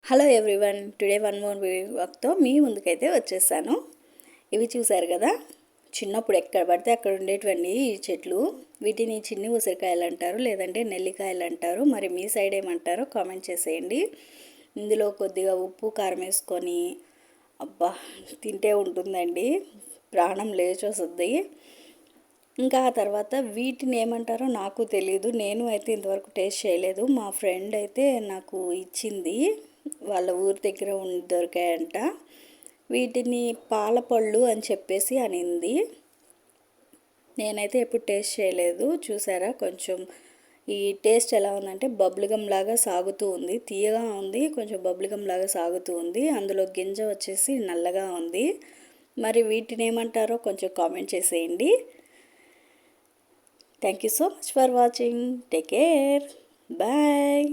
Hello everyone, today one more వర్క్తో మీ ముందుకైతే వచ్చేసాను. ఇవి చూసారు కదా, చిన్నప్పుడు ఎక్కడ పడితే అక్కడ ఉండేటువంటి ఈ చెట్లు. వీటిని చిన్ని ఉసిరికాయలు అంటారు, లేదంటే నెల్లికాయలు అంటారు. మరి మీ సైడ్ ఏమంటారో కామెంట్ చేసేయండి. ఇందులో కొద్దిగా ఉప్పు కారం వేసుకొని అబ్బా తింటే ఉంటుందండి, ప్రాణం లేచి వస్తుంది. ఇంకా ఆ తర్వాత వీటిని ఏమంటారో నాకు తెలీదు, నేను అయితే ఇంతవరకు టేస్ట్ చేయలేదు. మా ఫ్రెండ్ అయితే నాకు ఇచ్చింది, వాళ్ళ ఊరి దగ్గర దొరికాయంట. వీటిని పాలపళ్ళు అని చెప్పేసి అనింది. నేనైతే ఎప్పుడు టేస్ట్ చేయలేదు. చూసారా, కొంచెం ఈ టేస్ట్ ఎలా ఉందంటే బబ్లిగమ్ లాగా సాగుతూ ఉంది, తీయగా ఉంది, కొంచెం బబ్లిగమ్ లాగా సాగుతూ ఉంది. అందులో గింజ వచ్చేసి నల్లగా ఉంది. మరి వీటిని ఏమంటారో కొంచెం కామెంట్ చేసేయండి. Thank you so much for watching. Take care. Bye.